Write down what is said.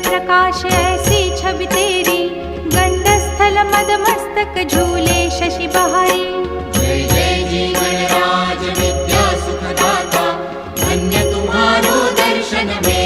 प्रकाश ऐसी छवि तेरी, गंडस्थल मद मस्तक झूले शशि बहारी। जय जय जी गणराज विद्या सुखदाता, धन्य तुम्हारो दर्शन में